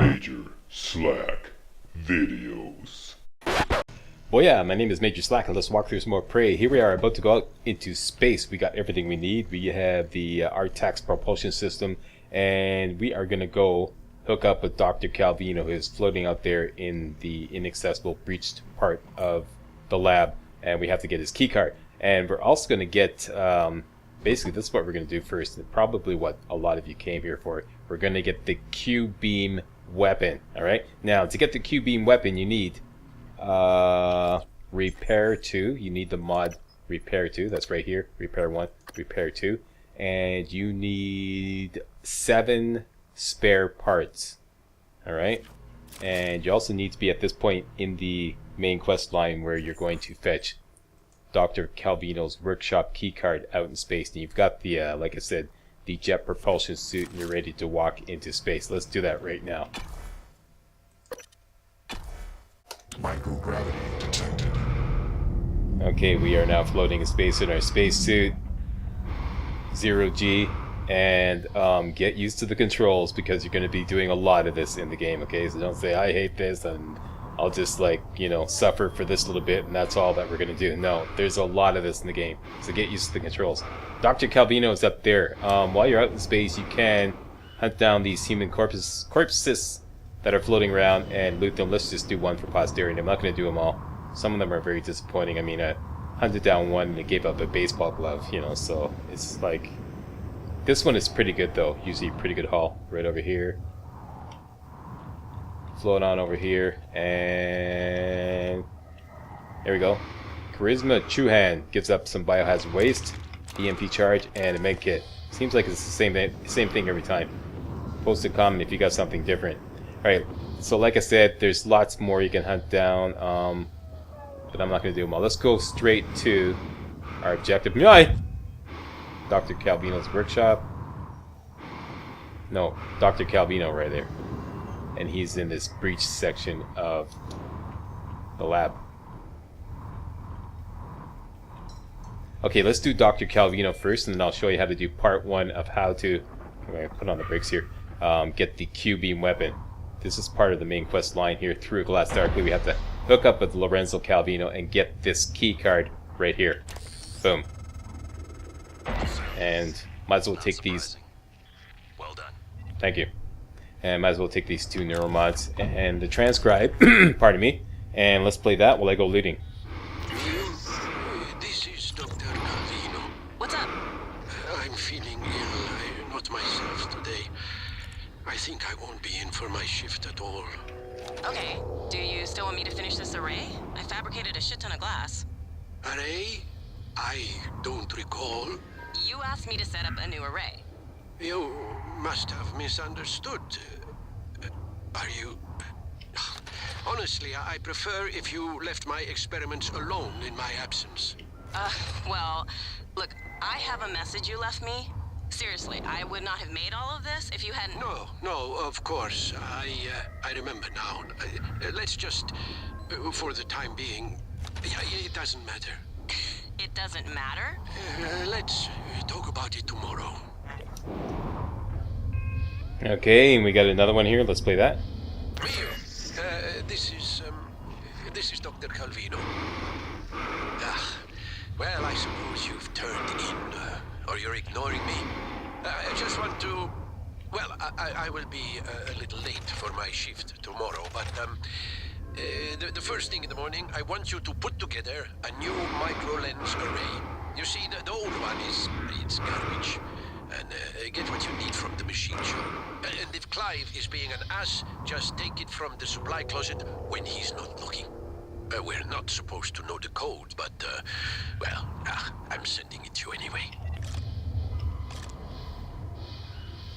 MajorSlackVideos. Well, yeah, my name is Major Slack, and let's walk through some more Prey. Here we are about to go out into space. We got everything we need. We have the Artax propulsion system, and we are going to go hook up with Dr. Calvino, who is floating out there in the inaccessible, breached part of the lab, and we have to get his keycard. And we're also going to get, basically this is what we're going to do first, and probably what a lot of you came here for. We're going to get the Q-beam weapon, alright? Now, to get the Q-beam weapon, you need repair 2. You need the mod repair 2. That's right here. Repair 1, repair 2. And you need 7 spare parts. Alright? And you also need to be at this point in the main quest line where you're going to fetch Dr. Calvino's workshop keycard out in space. And you've got the, like I said, the jet propulsion suit, and you're ready to walk into space. Let's do that right now. Microgravity detected. Okay, we are now floating in space in our spacesuit. 0G. And get used to the controls, because you're going to be doing a lot of this in the game, okay? So don't say, I hate this, and I'll just, like, you know, suffer for this little bit, and that's all that we're going to do. No, there's a lot of this in the game, so get used to the controls. Dr. Calvino is up there. While you're out in space, you can hunt down these human corpses that are floating around and loot them. Let's just do one for posterity. I'm not going to do them all. Some of them are very disappointing. I mean, I hunted down one and it gave up a baseball glove, you know, so it's like... This one is pretty good, though. Usually pretty good haul. Right over here. Float on over here. And... there we go. Charisma Chuhan gives up some biohazard waste, EMP charge, and a med kit. Seems like it's the same thing every time. Post a comment if you got something different. Alright, so like I said, there's lots more you can hunt down, but I'm not going to do them all. Let's go straight to our objective. Dr. Calvino's workshop. No, Dr. Calvino right there. And he's in this breach section of the lab. Okay, let's do Dr. Calvino first, and then I'll show you how to do part 1 of how to... I'm going to put on the brakes here. Get the Q-beam weapon. This is part of the main quest line here through Glass Darkly. We have to hook up with Lorenzo Calvino and get this key card right here. Boom. And might as well take these. Well done. Thank you. And might as well take these 2 neuromods and the transcribe. Pardon me. And let's play that while I go looting. This is Dr. Calvino. What's up? I'm feeling ill. Not myself today. I think I won't be in for my shift at all. Okay. Do you still want me to finish this array? I fabricated a shit ton of glass. Array? I don't recall. You asked me to set up a new array. You must have misunderstood. Are you... Honestly, I prefer if you left my experiments alone in my absence. Well, look, I have a message you left me. Seriously, I would not have made all of this if you hadn't... No, of course. I remember now. Let's just, for the time being, it doesn't matter. It doesn't matter? Let's talk about it tomorrow. Okay, and we got another one here. Let's play that. Here, this is Dr. Calvino. Well, I suppose you've turned in, or you're ignoring me. I just want to... Well, I will be a little late for my shift tomorrow, but the first thing in the morning, I want you to put together a new micro-lens array. You see, the old one it's garbage. And get what you need from the machine shop. And if Clive is being an ass, just take it from the supply closet when he's not looking. We're not supposed to know the code, but, well, I'm sending it to you anyway.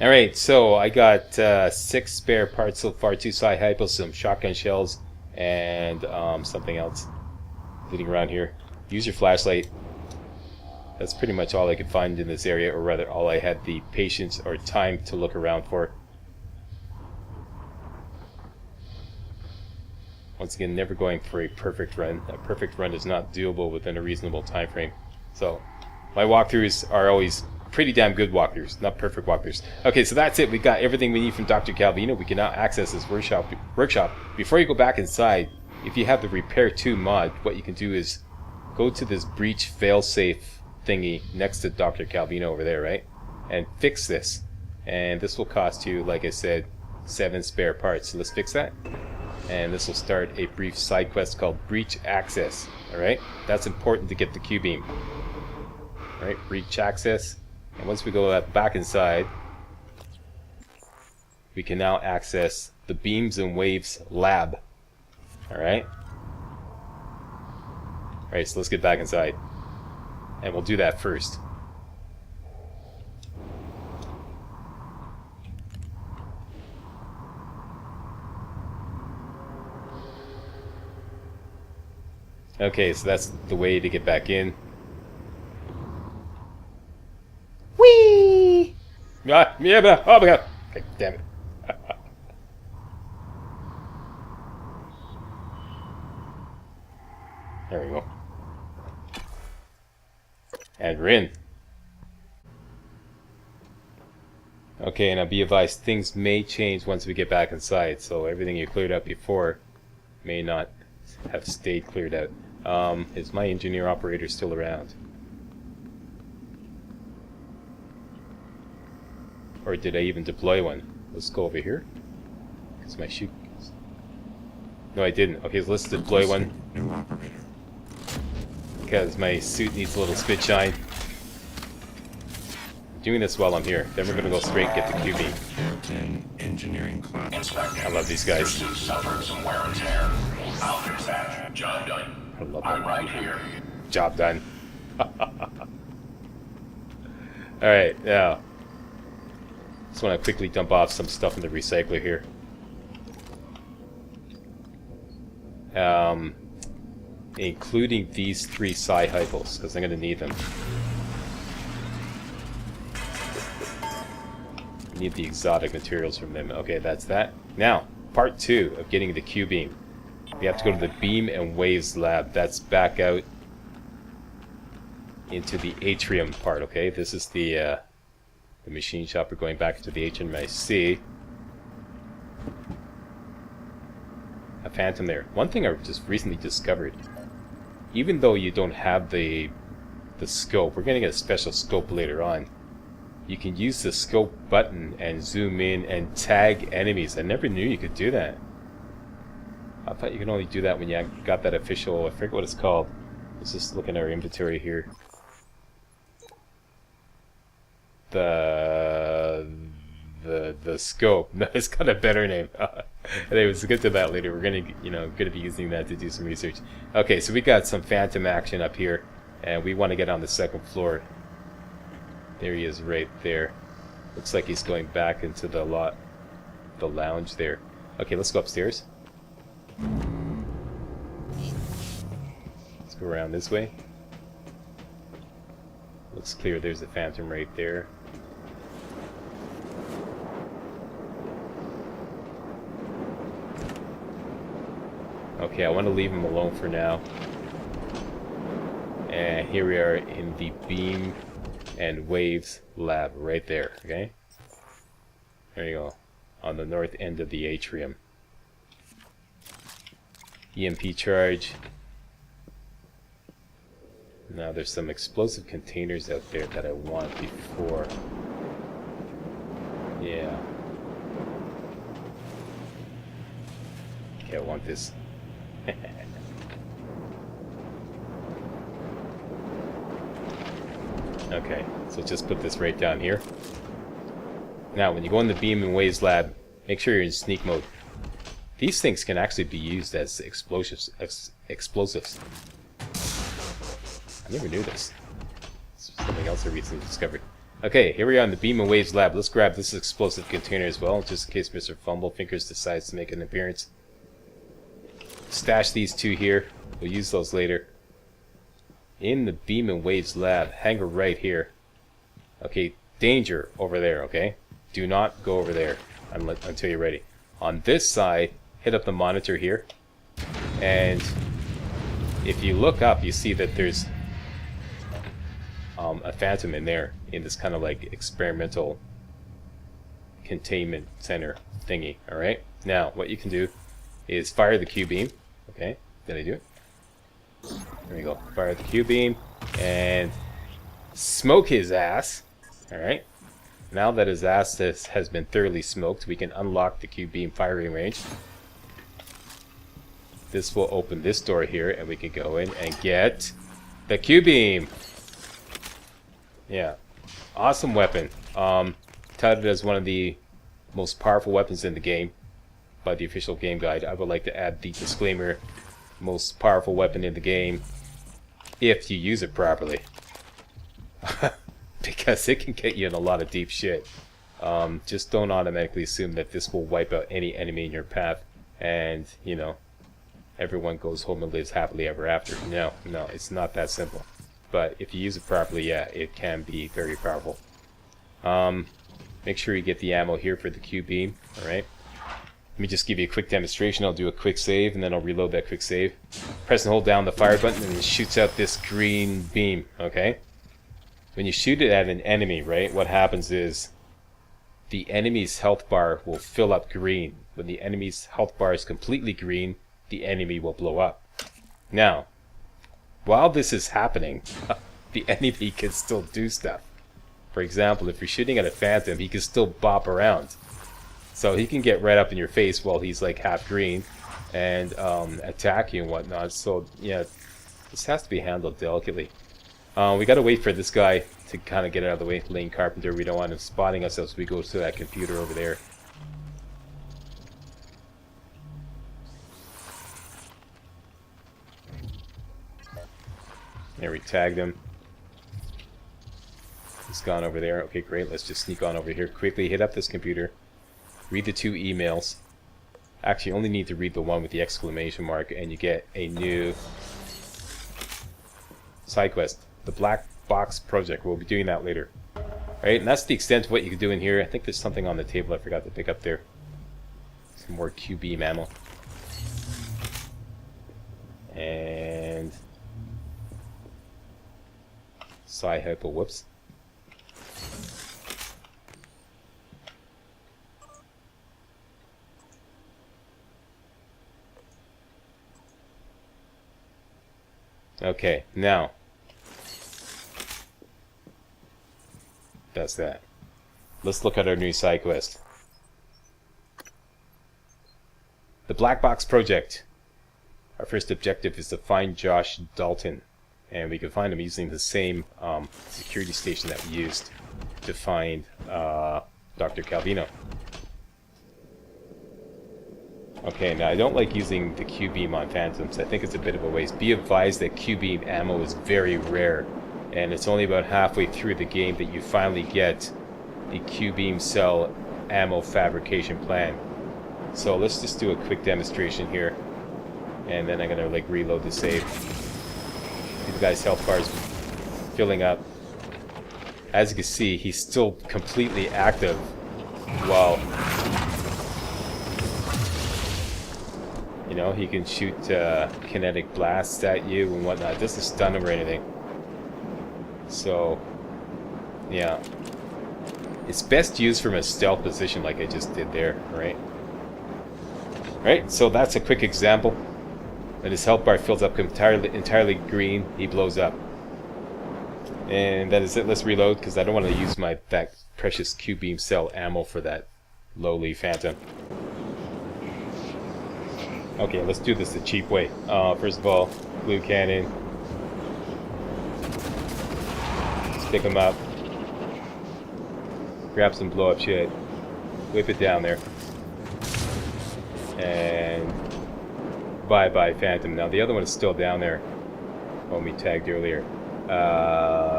Alright, so I got 6 spare parts so far, 2 Psi-Hypos, some shotgun shells, and something else looting around here. Use your flashlight. That's pretty much all I could find in this area, or rather all I had the patience or time to look around for. Once again, never going for a perfect run. A perfect run is not doable within a reasonable time frame. So my walkthroughs are always pretty damn good walkthroughs, not perfect walkthroughs. Okay, so that's it. We got everything we need from Dr. Calvino. We can now access this workshop. Before you go back inside, if you have the Repair 2 mod, what you can do is go to this breach failsafe thingy next to Dr. Calvino over there, right? And fix this. And this will cost you, like I said, 7 spare parts. So let's fix that. And this will start a brief side quest called Breach Access. Alright? That's important to get the Q-beam. Alright, Breach Access. And once we go back inside, we can now access the Beams and Waves lab. Alright? Alright, so let's get back inside. And we'll do that first. Okay, so that's the way to get back in. Whee! Ah, yeah, oh my god! Okay, damn it. There we go. And we're in. Okay, now be advised, things may change once we get back inside, so everything you cleared out before may not have stayed cleared out. Is my engineer operator still around? Or did I even deploy one? Let's go over here. Because my shoot... No, I didn't. Okay, so let's deploy one. Because my suit needs a little spit shine. I'm doing this while I'm here. Then we're going to go straight and get the QB. I love these guys. Suffered some wear and tear. I'll fix that. Job done. I love I'm that. right here. Job done. Alright, now. Just want to quickly dump off some stuff in the recycler here. Including these 3 psi-hypals, because I'm going to need them. I need the exotic materials from them. Okay, that's that. Now, part 2 of getting the Q-beam. We have to go to the Beam and Waves lab. That's back out into the atrium part, okay? This is the machine shop. We're going back into the atrium. I see a phantom there. One thing I just recently discovered, even though you don't have the scope, we're going to get a special scope later on. You can use the scope button and zoom in and tag enemies. I never knew you could do that. I thought you could only do that when you got that official, I forget what it's called. Let's just look in our inventory here. The scope. No, it's got a better name. Anyway, we'll get to that later. We're gonna be using that to do some research. Okay, so we got some phantom action up here, and we want to get on the 2nd floor. There he is, right there. Looks like he's going back into the lounge there. Okay, let's go upstairs. Let's go around this way. Looks clear. There's a phantom right there. Okay, I want to leave him alone for now. And here we are in the Beam and Waves lab right there, okay? There you go. On the north end of the atrium. EMP charge. Now there's some explosive containers out there that I want before. Yeah. Okay, I want this. Okay, so just put this right down here. Now, when you go in the Beam and Waves lab, make sure you're in sneak mode. These things can actually be used as explosives. I never knew this. It's something else I recently discovered. Okay, here we are in the Beam and Waves lab. Let's grab this explosive container as well, just in case Mr. Fumblefingers decides to make an appearance. Stash these 2 here. We'll use those later. In the Beam and Waves lab, hangar right here. Okay, danger over there, okay? Do not go over there until you're ready. On this side, hit up the monitor here. And if you look up, you see that there's a phantom in there, in this kind of like experimental containment center thingy. Alright, now what you can do is fire the Q-beam. Okay, did I do it? There we go. Fire the Q-beam and smoke his ass. Alright, now that his ass has been thoroughly smoked, we can unlock the Q-beam firing range. This will open this door here, and we can go in and get the Q-beam. Yeah, awesome weapon. Touted as one of the most powerful weapons in the game by the official game guide. I would like to add the disclaimer: most powerful weapon in the game if you use it properly. Because it can get you in a lot of deep shit. Just don't automatically assume that this will wipe out any enemy in your path and, you know, everyone goes home and lives happily ever after. No, it's not that simple. But if you use it properly, yeah, it can be very powerful. Make sure you get the ammo here for the Q-beam. Alright. Let me just give you a quick demonstration. I'll do a quick save and then I'll reload that quick save. Press and hold down the fire button and it shoots out this green beam. Okay? When you shoot it at an enemy, right, what happens is the enemy's health bar will fill up green. When the enemy's health bar is completely green, the enemy will blow up. Now, while this is happening, the enemy can still do stuff. For example, if you're shooting at a phantom, he can still bop around. So he can get right up in your face while he's like half green and attack you and whatnot. So yeah, this has to be handled delicately. We gotta wait for this guy to kind of get out of the way, Lane Carpenter. We don't want him spotting us as we go to that computer over there. There, we tagged him. He's gone over there. Okay, great. Let's just sneak on over here. Quickly hit up this computer. Read the 2 emails. Actually, you only need to read the one with the exclamation mark, and you get a new side quest. The Black Box Project. We'll be doing that later. Alright, and that's the extent of what you can do in here. I think there's something on the table I forgot to pick up there. Some more Q-beam ammo. And Sci-Hypo, whoops. Okay, now that's that. Let's look at our new side quest. The Black Box Project. Our first objective is to find Josh Dalton. And we can find him using the same security station that we used to find Dr. Calvino. Okay, now I don't like using the Q-beam on Phantoms. I think it's a bit of a waste. Be advised that Q-beam ammo is very rare. And it's only about halfway through the game that you finally get the Q-beam cell ammo fabrication plan. So let's just do a quick demonstration here. And then I'm going to like reload the save. The guy's health bar is filling up. As you can see, he's still completely active while, you know, he can shoot kinetic blasts at you and whatnot. It doesn't stun him or anything. So, yeah. It's best used from a stealth position like I just did there, right? Right, so that's a quick example. When his health bar fills up entirely green, he blows up. And that is it. Let's reload because I don't want to use that precious Q-beam cell ammo for that lowly phantom. Okay, let's do this the cheap way. First of all, blue cannon. Let's pick him up. Grab some blow up shit. Whip it down there. And bye-bye, Phantom. Now, the other one is still down there. When we tagged earlier.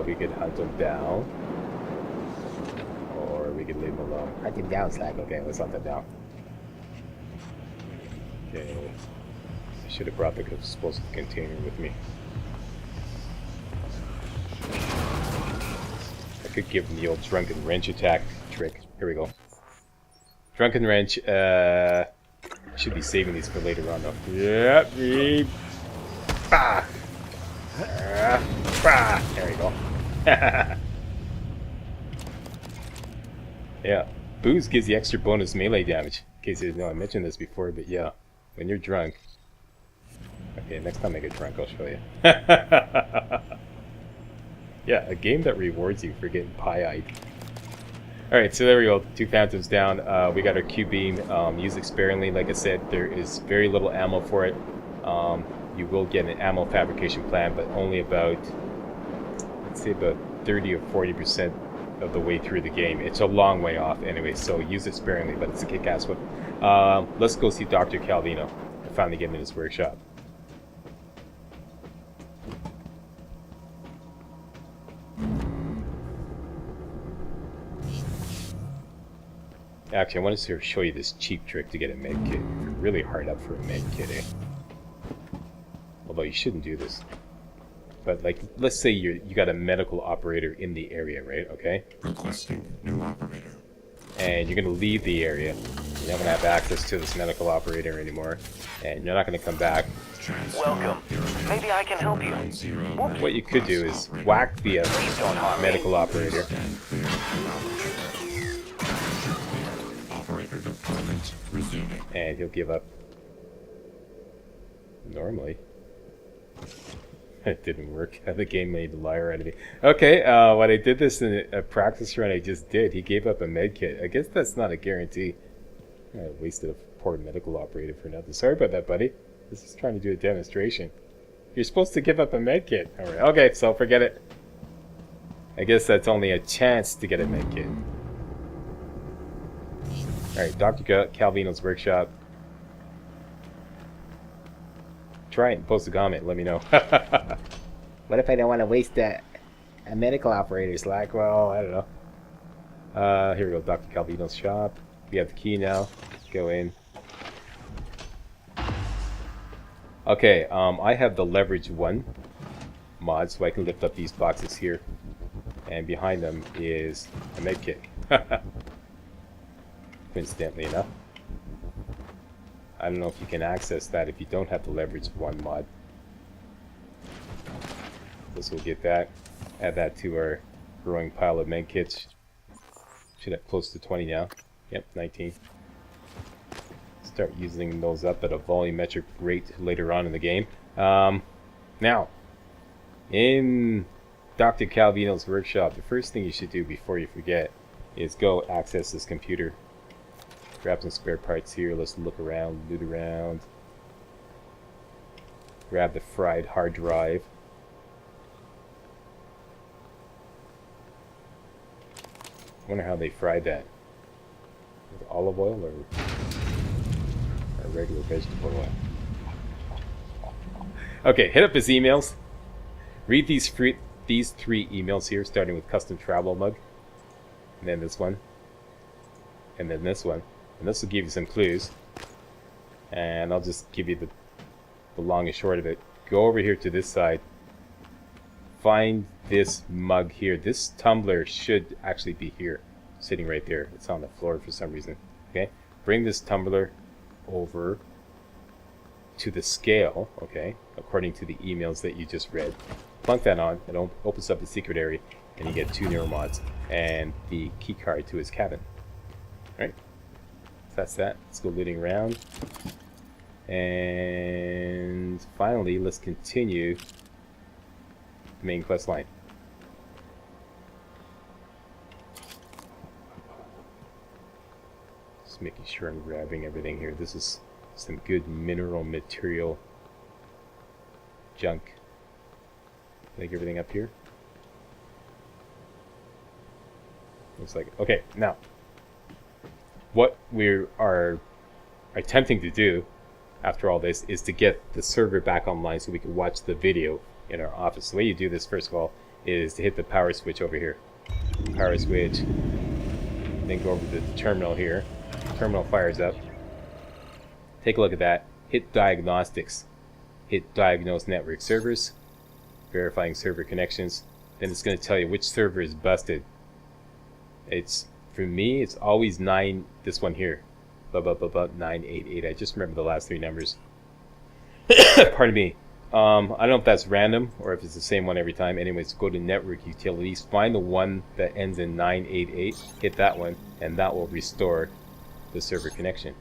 We could hunt him down. Or we could leave him alone. Hunt him down, Slack. Okay, let's hunt him down. Okay. I should have brought the explosive container with me. I could give him the old drunken wrench attack trick. Here we go. Drunken wrench, should be saving these for later on though. Yep. Bah! Bah! There we go. Yeah. Booze gives you extra bonus melee damage. In case you didn't know, I mentioned this before, but yeah. When you're drunk... Okay, next time I get drunk, I'll show you. Yeah, a game that rewards you for getting pie-eyed. Alright, so there we go. 2 phantoms down. We got our Q-beam. Use it sparingly. Like I said, there is very little ammo for it. You will get an ammo fabrication plan, but only about, let's say about 30 or 40% of the way through the game. It's a long way off anyway, so use it sparingly, but it's a kick-ass one. Let's go see Dr. Calvino and finally get him in his workshop. Actually, I want to show you this cheap trick to get a med kit. You're really hard up for a med kit, eh? Although you shouldn't do this. But like, let's say you got a medical operator in the area, right? Okay. Requesting new operator. And you're going to leave the area. You're not going to have access to this medical operator anymore, and you're not going to come back. Welcome. Maybe I can help you. What you could do is whack the medical operator. Operator deployment resuming. And he'll give up. Normally. It didn't work. The game made a liar out of me. Okay, when I did this in a practice run I just did, he gave up a med kit. I guess that's not a guarantee. I wasted a poor medical operator for nothing. Sorry about that, buddy. This is trying to do a demonstration. You're supposed to give up a med kit. Alright, okay, so forget it. I guess that's only a chance to get a med kit. Alright, Dr. Calvino's workshop. Try it and post a comment, let me know. What if I don't want to waste a medical operator, Slack? Well, I don't know. Here we go, Dr. Calvino's shop. We have the key now. Go in. Okay, I have the leverage 1 mod, so I can lift up these boxes here. And behind them is a med kit. Coincidentally enough. I don't know if you can access that if you don't have the leverage 1 mod. Let's go get that. Add that to our growing pile of med kits. Should have close to 20 now. Yep, 19. Start using those up at a volumetric rate later on in the game. Now, in Dr. Calvino's workshop, the first thing you should do before you forget is go access this computer. Grab some spare parts here. Let's look around, loot around. Grab the fried hard drive. I wonder how they fried that. With olive oil or regular vegetable oil. Okay, hit up his emails. Read these 3 emails here, starting with custom travel mug. And then this one. And then this one. And this will give you some clues. And I'll just give you the long and short of it. Go over here to this side. Find this mug here. This tumbler should actually be here. Sitting right there. It's on the floor for some reason. Okay? Bring this tumbler over to the scale, okay, according to the emails that you just read. Plunk that on. It opens up the secret area. And you get 2 neuromods. And the key card to his cabin. Alright? That's that. Let's go looting around. And finally, let's continue the main quest line. Just making sure I'm grabbing everything here. This is some good mineral material junk. Take everything up here. Looks like, okay, now what we are attempting to do after all this is to get the server back online so we can watch the video in our office. The way you do this, first of all, is to hit the power switch over here. Power switch. Then go over to the terminal here. Terminal fires up. Take a look at that. Hit diagnostics. Hit diagnose network servers. Verifying server connections. Then it's going to tell you which server is busted. It's, for me, it's always 9, this one here. 988. I just remember the last 3 numbers. Pardon me. I don't know if that's random or if it's the same one every time. Anyways, go to Network Utilities, find the one that ends in 988, hit that one, and that will restore the server connection.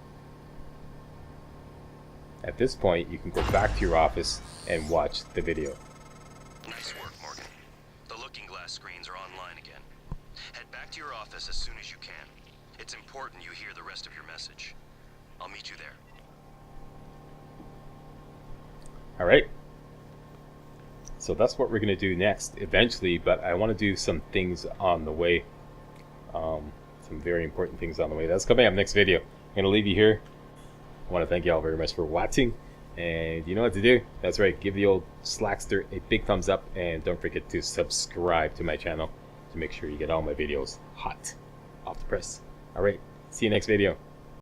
At this point, you can go back to your office and watch the video. Nice work, Morgan. The looking glass screens are online again. Head back to your office as soon as you can. It's important you hear the rest of your message. I'll meet you there. Alright. So that's what we're going to do next, eventually, but I want to do some things on the way. Some very important things on the way. That's coming up next video. I'm going to leave you here. I want to thank you all very much for watching. And you know what to do. That's right. Give the old Slackster a big thumbs up. And don't forget to subscribe to my channel to make sure you get all my videos hot off the press. Alright. See you next video.